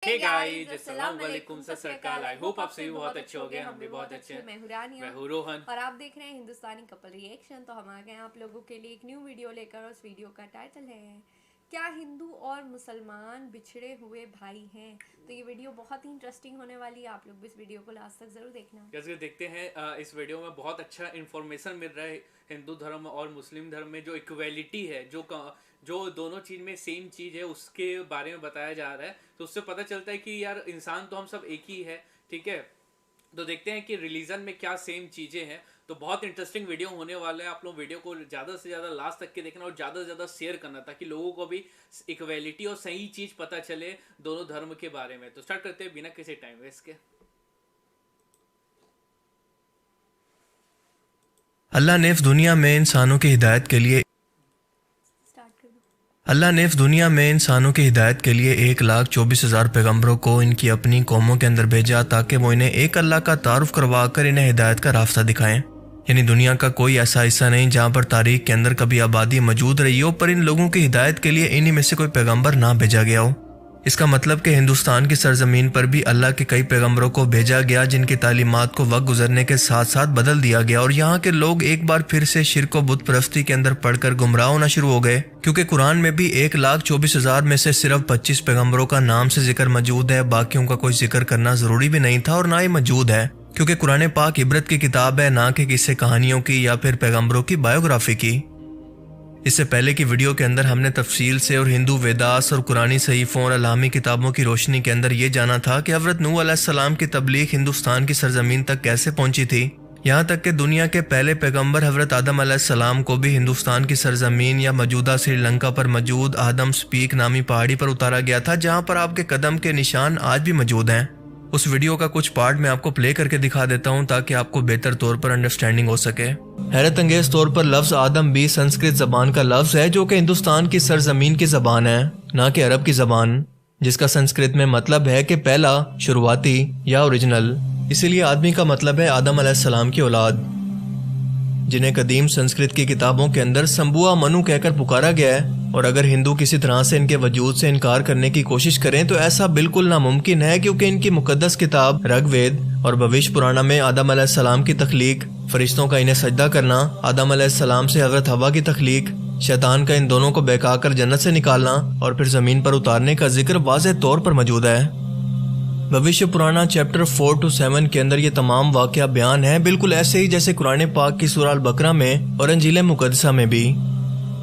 Hey guys, अस्सलाम वालेकुम, सत श्री अकाल। आई होप आप सभी बहुत अच्छे होंगे। हम भी बहुत अच्छे हैं। मैं हूं रानिया, मैं हूं रोहन और आप देख रहे हैं हिंदुस्तानी कपल रिएक्शन। तो हम आ गए हैं आप लोगों के लिए एक न्यू वीडियो लेकर, और उस वीडियो का टाइटल है क्या हिंदू और मुसलमान बिछड़े हुए भाई हैं। तो ये वीडियो बहुत ही इंटरेस्टिंग होने वाली है, आप लोग भी इस वीडियो को लास्ट तक जरूर देखना। जैसे देखते हैं इस वीडियो में बहुत अच्छा इन्फॉर्मेशन मिल रहा है हिंदू धर्म और मुस्लिम धर्म में जो इक्वेलिटी है, जो दोनों चीज में सेम चीज है, उसके बारे में बताया जा रहा है। तो उससे पता चलता है कि यार इंसान तो हम सब एक ही है, ठीक है। तो देखते हैं कि रिलीजन में क्या सेम चीजें हैं। तो बहुत इंटरेस्टिंग वीडियो होने वाला है। आप लोग वीडियो को ज़्यादा से ज़्यादा लास्ट तक के देखना और ज़्यादा से ज़्यादा शेयर करना, ताकि लोगों को भी इक्वेलिटी और सही चीज़ पता चले दोनों धर्म के बारे में। तो स्टार्ट करते हैं बिना किसी टाइम वेस्ट के। अल्लाह ने इस दुनिया में इंसानों की हिदायत के लिए 1,24,000 पैगंबरों को इनकी अपनी कौमों के अंदर भेजा, ताकि वो इन्हें एक अल्लाह का तारुफ करवा कर इन्हें हिदायत का रास्ता दिखाएं। यानी दुनिया का कोई ऐसा हिस्सा नहीं जहाँ पर तारीख के अंदर कभी आबादी मौजूद रही हो, पर इन लोगों की हिदायत के लिए इन्हीं में से कोई पैगंबर ना भेजा गया हो। इसका मतलब कि हिंदुस्तान की सरजमीन पर भी अल्लाह के कई पैगंबरों को भेजा गया, जिनकी तालीमात को वक्त गुजरने के साथ साथ बदल दिया गया, और यहाँ के लोग एक बार फिर से शिर्क व बुत परस्ती के अंदर पढ़कर गुमराह होना शुरू हो गए। क्योंकि कुरान में भी 1,24,000 में से सिर्फ 25 पैगंबरों का नाम से जिक्र मौजूद है। बाकियों का कोई जिक्र करना जरूरी भी नहीं था और ना ही मौजूद है, क्योंकि कुरान पाक इबरत की किताब है, ना कि किस्से कहानियों की या फिर पैगंबरों की बायोग्राफी की। इससे पहले की वीडियो के अंदर हमने तफसील से और हिंदू वेदास और कुरानी सहीफों और अलामी किताबों की रोशनी के अंदर ये जाना था कि हज़रत नूह अलैहिस्सलाम की तबलीग हिंदुस्तान की सरजमीन तक कैसे पहुंची थी। यहाँ तक कि दुनिया के पहले पैगंबर हज़रत आदम अलैहिस्सलाम को भी हिंदुस्तान की सरजमीन या मौजूदा श्रीलंका पर मौजूद आदम स्पीक नामी पहाड़ी पर उतारा गया था, जहाँ पर आपके कदम के निशान आज भी मौजूद हैं। उस वीडियो का कुछ पार्ट मैं आपको प्ले करके दिखा देता हूँ, ताकि आपको बेहतर तौर पर अंडरस्टैंडिंग हो सके। हैरत अंगेज तौर पर लफ्ज आदम भी संस्कृत जबान का लफ्ज है, जो कि हिंदुस्तान की सरजमीन की जबान है, ना कि अरब की जबान, जिसका संस्कृत में मतलब है कि पहला, शुरुआती या ओरिजिनल। इसीलिए आदमी का मतलब है आदम अलैहिस्सलाम की औलाद, जिन्हें कदीम संस्कृत की किताबों के अंदर संबुआ मनु कहकर पुकारा गया है। और अगर हिंदू किसी तरह से इनके वजूद से इनकार करने की कोशिश करें तो ऐसा बिल्कुल नामुमकिन है, क्योंकि इनकी मुकद्दस किताब ऋग्वेद और भविष्य पुराण में आदम अलैहिस्सलाम की तख्लीक, फरिश्तों का इन्हें सजदा करना, आदम अलैहिस्सलाम से हज़रत हवा की तख्लीक, शैतान का इन दोनों को बहकाकर जन्नत से निकालना और फिर जमीन पर उतारने का जिक्र वाज़ेह तौर पर मौजूद है। भविष्य पुराना चैप्टर 4 to 7 के अंदर ये तमाम वाक़या बयान है, बिल्कुल ऐसे ही जैसे कुरान पाक की सूरह अल बकरा में और इंजील मुक़द्दसा में भी।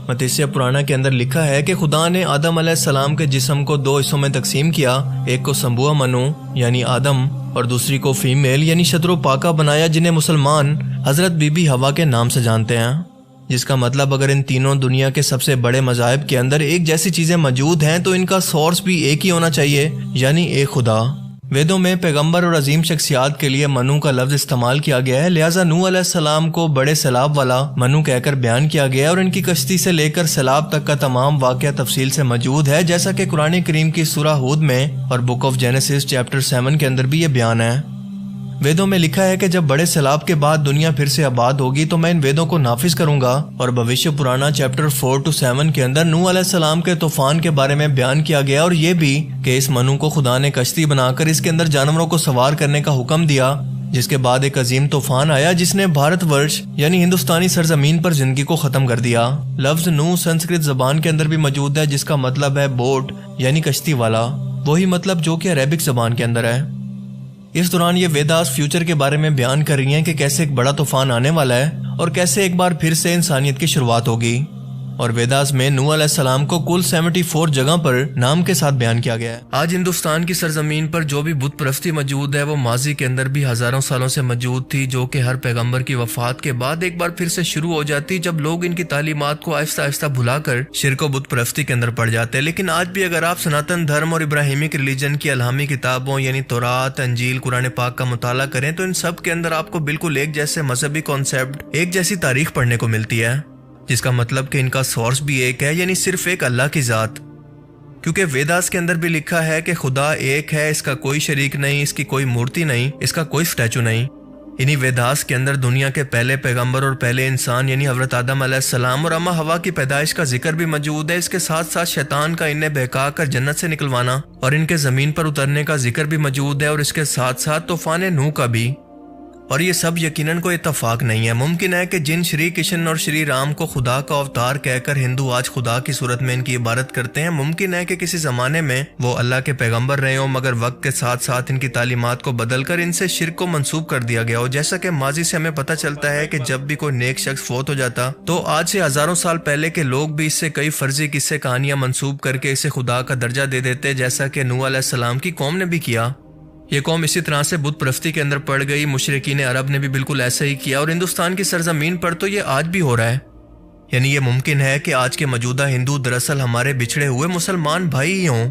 मतीसिया पुराना के अंदर लिखा है कि खुदा ने आदम अलैहिस्सलाम के जिस्म को 2 हिस्सों में तकसीम किया, एक को संबुआ मनु यानी आदम और दूसरी को फीमेल यानी शत्रु पाका बनाया, जिन्हें मुसलमान हजरत बीबी हवा के नाम से जानते हैं। जिसका मतलब अगर इन तीनों दुनिया के सबसे बड़े मज़ाहिब के अंदर एक जैसी चीजें मौजूद हैं, तो इनका सोर्स भी एक ही होना चाहिए, यानी एक खुदा। वेदों में पैगंबर और अजीम शख्सियात के लिए मनु का लफ्ज इस्तेमाल किया गया है, लिहाजा नूह अलैहिस्सलाम को बड़े सैलाब वाला मनु कहकर बयान किया गया, और इनकी कश्ती से लेकर सैलाब तक का तमाम वाक़या तफसील से मौजूद है, जैसा कि कुरान करीम की सूरह हूद में और बुक ऑफ जेनेसिस चैप्टर 7 के अंदर भी ये बयान है। वेदों में लिखा है कि जब बड़े सैलाब के बाद दुनिया फिर से आबाद होगी तो मैं इन वेदों को नाफिज करूंगा। और भविष्य पुराना चैप्टर 4 to 7 के अंदर नूह अलैहिस्सलाम के तूफान के बारे में बयान किया गया, और ये भी कि इस मनु को खुदा ने कश्ती बनाकर इसके अंदर जानवरों को सवार करने का हुक्म दिया, जिसके बाद एक अजीम तूफान आया जिसने भारतवर्ष यानी हिंदुस्तानी सरजमीन पर जिंदगी को खत्म कर दिया। लफ्ज नूह संस्कृत जबान के अंदर भी मौजूद है, जिसका मतलब है बोट यानी कश्ती वाला, वही मतलब जो कि अरेबिक जबान के अंदर है। इस दौरान ये वेदास फ्यूचर के बारे में बयान कर रही हैं कि कैसे एक बड़ा तूफान आने वाला है और कैसे एक बार फिर से इंसानियत की शुरुआत होगी। और वेदास में नूह अलैहिस्सलाम को कुल 74 जगह पर नाम के साथ बयान किया गया है। आज हिंदुस्तान की सरजमीन पर जो भी बुत परस्ती मौजूद है, वो माजी के अंदर भी हजारों सालों से मौजूद थी, जो कि हर पैगंबर की वफात के बाद एक बार फिर से शुरू हो जाती, जब लोग इनकी तालीमात को आहिस्ता आहिस्ता भुलाकर शिर्क व बुत परस्ती के अंदर पड़ जाते। लेकिन आज भी अगर आप सनातन धर्म और इब्राहिमिक रिलीजन की अल्हामी किताबों यानी तौरात, अंजील, कुरान पाक का मुताला करें तो इन सब के अंदर आपको बिल्कुल एक जैसे मजहबी कॉन्सेप्ट, एक जैसी तारीख पढ़ने को मिलती है, जिसका मतलब कि इनका सोर्स भी एक है, यानी सिर्फ एक अल्लाह की जात। क्योंकि वेदास के अंदर भी लिखा है कि खुदा एक है, इसका कोई शरीक नहीं, इसकी कोई मूर्ति नहीं, इसका कोई स्टैचू नहीं। इन्हीं वेदास के अंदर दुनिया के पहले पैगंबर और पहले इंसान यानी हजरत आदम अलैहिस्सलाम और अम्मा हवा की पैदाइश का जिक्र भी मौजूद है। इसके साथ साथ शैतान का इन्हें बहका कर जन्नत से निकलवाना और इनके जमीन पर उतरने का जिक्र भी मौजूद है, और इसके साथ साथ तूफान नूह का भी। और ये सब यकीनन कोई इत्तफाक नहीं है। मुमकिन है कि जिन श्री कृष्ण और श्री राम को खुदा का अवतार कहकर हिंदू आज खुदा की सूरत में इनकी इबादत करते हैं, मुमकिन है कि किसी जमाने में वो अल्लाह के पैगंबर रहे हो, मगर वक्त के साथ साथ इनकी तालीमात को बदलकर इनसे शिर्क को मंसूब कर दिया गया हो। जैसा कि माजी से हमें पता चलता है कि जब भी कोई नेक शख्स फोत हो जाता तो आज से हजारों साल पहले के लोग भी इससे कई फर्जी किस्से कहानियां मंसूब करके इसे खुदा का दर्जा दे देते, जैसा कि नूह अलैहिस्सलाम की कौम ने भी किया। ये कौम इसी तरह से बुत परस्ती के अंदर पड़ गई। मुशरिकीन अरब ने भी बिल्कुल ऐसा ही किया, और हिंदुस्तान की सरजमीन पर तो ये आज भी हो रहा है। यानी ये मुमकिन है कि आज के मौजूदा हिंदू दरअसल हमारे बिछड़े हुए मुसलमान भाई ही हों।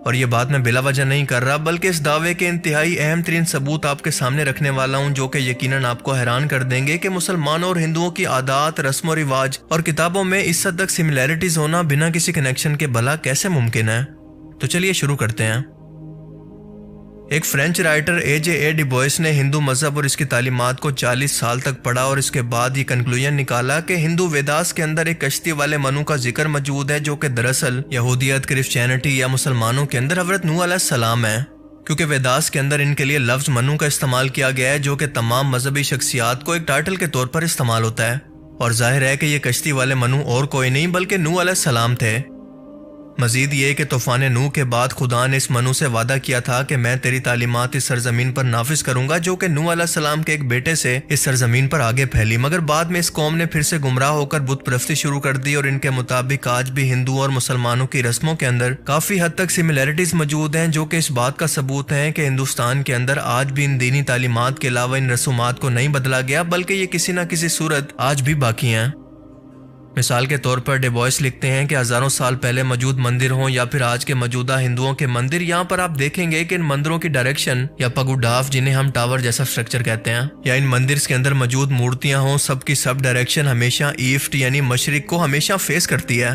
और ये बात मैं बिला वजह नहीं कर रहा, बल्कि इस दावे के इंतहाई अहम तरीन सबूत आपके सामने रखने वाला हूँ, जो कि यकीनन आपको हैरान कर देंगे कि मुसलमानों और हिंदुओं की आदात, रस्म और रिवाज और किताबों में इस हद तक सिमिलैरिटीज होना बिना किसी कनेक्शन के भला कैसे मुमकिन है। तो चलिए शुरू करते हैं। एक फ्रेंच राइटर ए डिबोइस ने हिंदू मजहब और इसकी तालीमात को 40 साल तक पढ़ा, और इसके बाद ये कंक्लूजन निकाला कि हिंदू वेदास के अंदर एक कश्ती वाले मनु का जिक्र मौजूद है, जो कि दरअसल यहूदियत, क्रिश्चियनिटी या मुसलमानों के अंदर हजरत नूह अलैहिस्सलाम है। क्योंकि वेदास के अंदर इनके लिए लफ्ज मनु का इस्तेमाल किया गया है, जो कि तमाम मजहबी शख्सियात को एक टाइटल के तौर पर इस्तेमाल होता है। और जाहिर है कि ये कश्ती वाले मनु और कोई नहीं बल्कि नूह अलैहिस्सलाम थे। मजीद ये कि तूफान नूह के बाद खुदा ने इस मनु से वादा किया था कि मैं तेरी तालीमात इस सरजमीन पर नाफिज करूंगा, जो कि नूह अलैहिस्सलाम के एक बेटे से इस सरजमीन पर आगे फैली। मगर बाद में इस कौम ने फिर से गुमराह होकर बुत परस्ती शुरू कर दी, और इनके मुताबिक आज भी हिंदू और मुसलमानों की रस्मों के अंदर काफी हद तक सिमिलैरिटीज मौजूद हैं, जो कि इस बात का सबूत है कि हिंदुस्तान के अंदर आज भी इन दीनी तालीमात के अलावा इन रसूमात को नहीं बदला गया, बल्कि ये किसी न किसी सूरत आज भी बाकी हैं। मिसाल के तौर पर डिबॉयस लिखते हैं कि हजारों साल पहले मौजूद मंदिर हों या फिर आज के मौजूदा हिंदुओं के मंदिर, यहाँ पर आप देखेंगे कि इन मंदिरों की डायरेक्शन या पगुडाफ, जिन्हें हम टावर जैसा स्ट्रक्चर कहते हैं, या इन मंदिर के अंदर मौजूद मूर्तियां हों, सबकी सब डायरेक्शन हमेशा ईस्ट यानी मशरिक को हमेशा फेस करती है।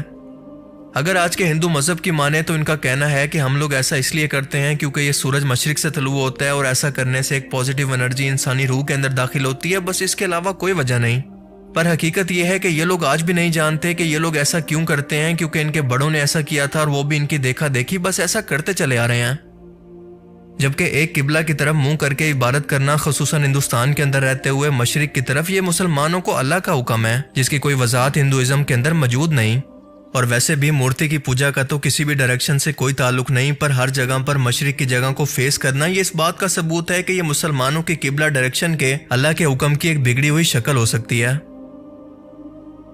अगर आज के हिंदू मजहब की माने तो इनका कहना है कि हम लोग ऐसा इसलिए करते हैं क्योंकि ये सूरज मशरिक से तलू होता है, और ऐसा करने से एक पॉजिटिव एनर्जी इंसानी रूह के अंदर दाखिल होती है, बस इसके अलावा कोई वजह नहीं। पर हकीकत यह है कि ये लोग आज भी नहीं जानते कि ये लोग ऐसा क्यों करते हैं, क्योंकि इनके बड़ों ने ऐसा किया था और वो भी इनकी देखा देखी बस ऐसा करते चले आ रहे हैं। जबकि एक किबला की तरफ मुंह करके इबादत करना, खुसूसन हिंदुस्तान के अंदर रहते हुए मशरिक की तरफ, ये मुसलमानों को अल्लाह का हुक्म है, जिसकी कोई वजाहत हिंदुइज्म के अंदर मौजूद नहीं। और वैसे भी मूर्ति की पूजा का तो किसी भी डायरेक्शन से कोई ताल्लुक नहीं, पर हर जगह पर मशरिक की जगह को फेस करना ये इस बात का सबूत है कि ये मुसलमानों की किबला डायरेक्शन के अल्लाह के हुक्म की एक बिगड़ी हुई शक्ल हो सकती है।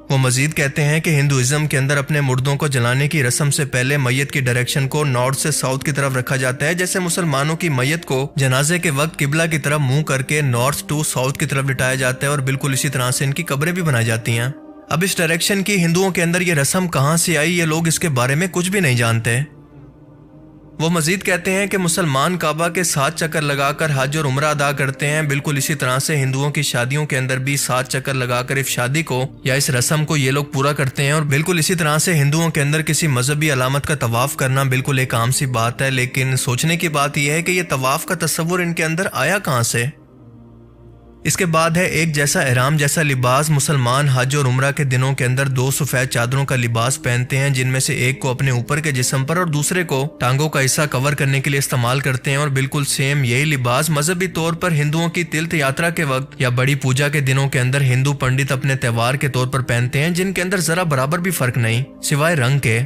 वो मजीद कहते हैं कि हिंदुइज्म के अंदर अपने मुर्दों को जलाने की रस्म से पहले मैयत की डायरेक्शन को नॉर्थ से साउथ की तरफ रखा जाता है, जैसे मुसलमानों की मैयत को जनाजे के वक्त किबला की तरफ मुंह करके नॉर्थ टू साउथ की तरफ लिटाया जाता है, और बिल्कुल इसी तरह से इनकी कब्रें भी बनाई जाती हैं। अब इस डायरेक्शन की हिंदुओं के अंदर ये रस्म कहाँ से आई, ये लोग इसके बारे में कुछ भी नहीं जानते। वो मजीद कहते हैं कि मुसलमान काबा के 7 चक्कर लगाकर हज और उम्रा अदा करते हैं, बिल्कुल इसी तरह से हिंदुओं की शादियों के अंदर भी 7 चक्कर लगाकर इस शादी को या इस रस्म को ये लोग पूरा करते हैं। और बिल्कुल इसी तरह से हिंदुओं के अंदर किसी मजहबी अलामत का तवाफ करना बिल्कुल एक आम सी बात है, लेकिन सोचने की बात यह है कि यह तवाफ का तस्वुर इनके अंदर आया कहाँ से। इसके बाद है एक जैसा एहराम जैसा लिबास। मुसलमान हज और उम्रा के दिनों के अंदर 2 सफेद चादरों का लिबास पहनते हैं, जिनमें से एक को अपने ऊपर के जिस्म पर और दूसरे को टांगों का हिस्सा कवर करने के लिए इस्तेमाल करते हैं। और बिल्कुल सेम यही लिबास मजहबी तौर पर हिंदुओं की तीर्थ यात्रा के वक्त या बड़ी पूजा के दिनों के अंदर हिंदू पंडित अपने त्योहार के तौर पर पहनते हैं, जिनके अंदर जरा बराबर भी फर्क नहीं सिवाय रंग के।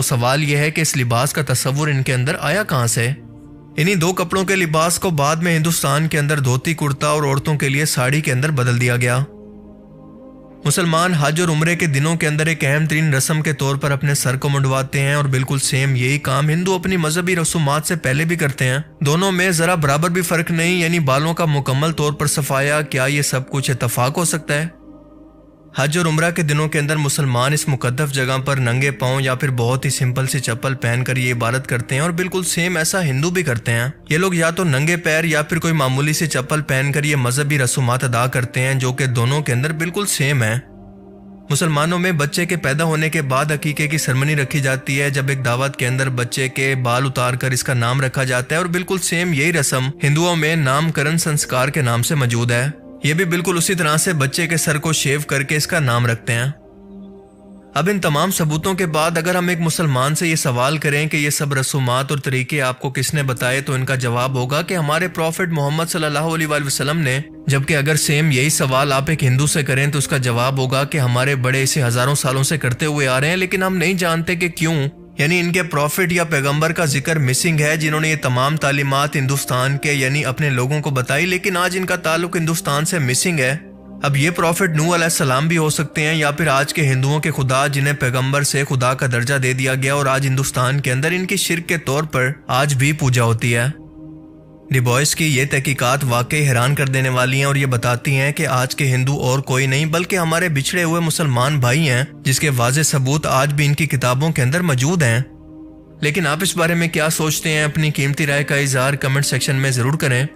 सवाल यह है कि इस लिबास का तस्वुर इनके अंदर आया कहाँ से। इन्हीं 2 कपड़ों के लिबास को बाद में हिंदुस्तान के अंदर धोती कुर्ता और औरतों के लिए साड़ी के अंदर बदल दिया गया। मुसलमान हज और उम्रे के दिनों के अंदर एक अहम तरीन रस्म के तौर पर अपने सर को मुंडवाते हैं, और बिल्कुल सेम यही काम हिंदू अपनी मजहबी रसूमात से पहले भी करते हैं। दोनों में जरा बराबर भी फर्क नहीं, यानी बालों का मुकम्मल तौर पर सफाया। क्या ये सब कुछ इत्तफाक हो सकता है? हज और उम्रा के दिनों के अंदर मुसलमान इस मुकद्दस जगह पर नंगे पांव या फिर बहुत ही सिंपल सी चप्पल पहनकर ये इबादत करते हैं, और बिल्कुल सेम ऐसा हिंदू भी करते हैं। ये लोग या तो नंगे पैर या फिर कोई मामूली सी चप्पल पहनकर ये मजहबी रसूमात अदा करते हैं, जो कि दोनों के अंदर बिल्कुल सेम है। मुसलमानों में बच्चे के पैदा होने के बाद अकीके की सेरेमनी रखी जाती है, जब एक दावत के अंदर बच्चे के बाल उतार कर इसका नाम रखा जाता है। और बिल्कुल सेम यही रस्म हिंदुओं में नामकरण संस्कार के नाम से मौजूद है। ये भी बिल्कुल उसी तरह से बच्चे के सर को शेव करके इसका नाम रखते हैं। अब इन तमाम सबूतों के बाद अगर हम एक मुसलमान से ये सवाल करें कि ये सब रसूमात और तरीके आपको किसने बताए, तो इनका जवाब होगा कि हमारे प्रॉफिट मोहम्मद सल्लल्लाहु अलैहि वसल्लम ने। जबकि अगर सेम यही सवाल आप एक हिंदू से करें तो उसका जवाब होगा कि हमारे बड़े इसे हजारों सालों से करते हुए आ रहे हैं, लेकिन हम नहीं जानते कि क्यों। यानी इनके प्रॉफिट या पैगंबर का जिक्र मिसिंग है, जिन्होंने ये तमाम तालीमात हिंदुस्तान के यानी अपने लोगों को बताई, लेकिन आज इनका ताल्लुक हिंदुस्तान से मिसिंग है। अब ये प्रॉफिट नूह अलैहिस्सलाम भी हो सकते हैं, या फिर आज के हिंदुओं के खुदा जिन्हें पैगंबर से खुदा का दर्जा दे दिया गया और आज हिंदुस्तान के अंदर इनकी शिर्क के तौर पर आज भी पूजा होती है। डिबॉयस की ये तहकीकात वाकई हैरान कर देने वाली हैं और ये बताती हैं कि आज के हिंदू और कोई नहीं बल्कि हमारे बिछड़े हुए मुसलमान भाई हैं, जिसके वाज़े सबूत आज भी इनकी किताबों के अंदर मौजूद हैं। लेकिन आप इस बारे में क्या सोचते हैं? अपनी कीमती राय का इजहार कमेंट सेक्शन में जरूर करें।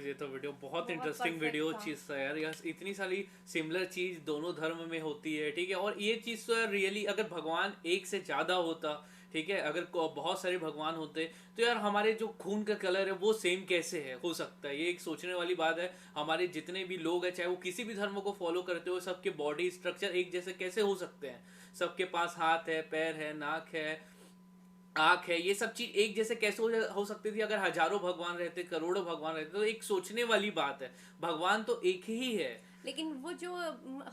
ये तो वीडियो बहुत इंटरेस्टिंग वीडियो चीज़ था यार। इतनी सारी सिमिलर चीज दोनों धर्म में होती है, ठीक है। और ये चीज़ तो यार रियली अगर भगवान एक से ज़्यादा होता, ठीक है, अगर बहुत सारे भगवान होते तो यार हमारे जो खून का कलर है वो सेम कैसे है हो सकता है। ये एक सोचने वाली बात है। हमारे जितने भी लोग हैं, चाहे वो किसी भी धर्म को फॉलो करते हो, सबके बॉडी स्ट्रक्चर एक जैसे कैसे हो सकते हैं? सबके पास हाथ है, पैर है, नाक है, आंख है, ये सब चीज एक जैसे कैसे हो सकती थी? अगर हजारों भगवान रहते, करोड़ों भगवान रहते, तो एक सोचने वाली बात है। भगवान तो एक ही है, लेकिन वो जो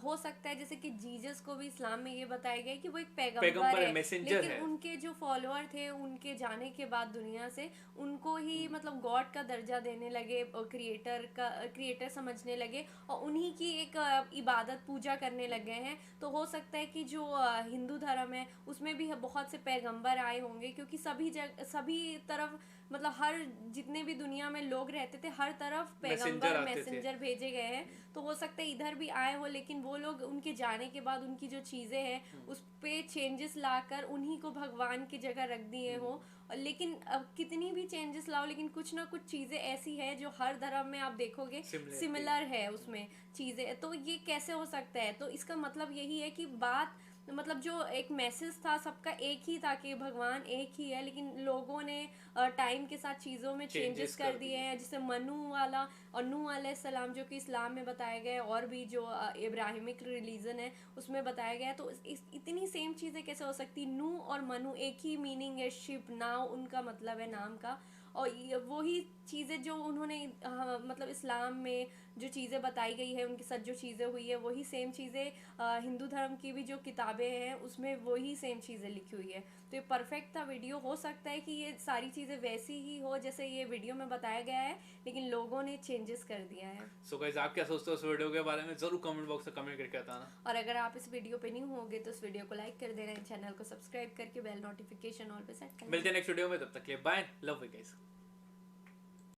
हो सकता है, जैसे कि जीसस को भी इस्लाम में ये बताया गया कि वो एक पैगंबर पैगंबर है, मैसेंजर लेकिन है। उनके जो फॉलोअर थे, उनके जाने के बाद दुनिया से उनको ही मतलब गॉड का दर्जा देने लगे, क्रिएटर समझने लगे और उन्हीं की एक इबादत पूजा करने लगे हैं। तो हो सकता है कि जो हिंदू धर्म है उसमें भी बहुत से पैगंबर आए होंगे, क्योंकि सभी तरफ मतलब हर जितने भी दुनिया में लोग रहते थे, हर तरफ पैगंबर मैसेंजर भेजे गए हैं। तो हो सकता है इधर भी आए हो, लेकिन वो लोग उनके जाने के बाद उनकी जो चीज़ें हैं उस पे चेंजेस लाकर उन्हीं को भगवान की जगह रख दिए हो। लेकिन अब कितनी भी चेंजेस लाओ, लेकिन कुछ ना कुछ चीज़ें ऐसी है जो हर धर्म में आप देखोगे सिमिलर है उसमें चीज़ें। तो ये कैसे हो सकता है? तो इसका मतलब यही है कि बात मतलब जो एक मैसेज था सबका एक ही था कि भगवान एक ही है, लेकिन लोगों ने टाइम के साथ चीज़ों में चेंजेस कर दिए हैं। जैसे मनु वाला और नूह अलैहिस्सलाम जो कि इस्लाम में बताया गया है, और भी जो इब्राहिमिक रिलीजन है उसमें बताया गया है। तो इतनी सेम चीज़ें कैसे हो सकती? नूह और मनु एक ही मीनिंग है, शिप, नाव उनका मतलब है नाम का। और वही चीज़ें जो उन्होंने मतलब इस्लाम में जो चीज़ें बताई गई है, उनके साथ जो चीज़ें हुई है, वही सेम चीज़ें हिंदू धर्म की भी जो किताबें हैं उसमें वही सेम चीज़ें लिखी हुई है। तो ये परफेक्ट था वीडियो। हो सकता है कि ये सारी चीज़ें वैसी ही हो जैसे ये वीडियो में बताया गया है, लेकिन लोगों ने चेंजेस कर दिया है। सो गाइस, आप क्या सोचते हो इस वीडियो के बारे में? जरूर कमेंट बॉक्स में कमेंट करके बताना। और अगर आप इस वीडियो पे न्यू होंगे तो इस वीडियो को लाइक कर देना, चैनल को सब्सक्राइब करके बेल नोटिफिकेशन ऑल पे सेट कर देना। मिलते हैं नेक्स्ट वीडियो में, तब तक के लिए बाय, लव यू गाइस।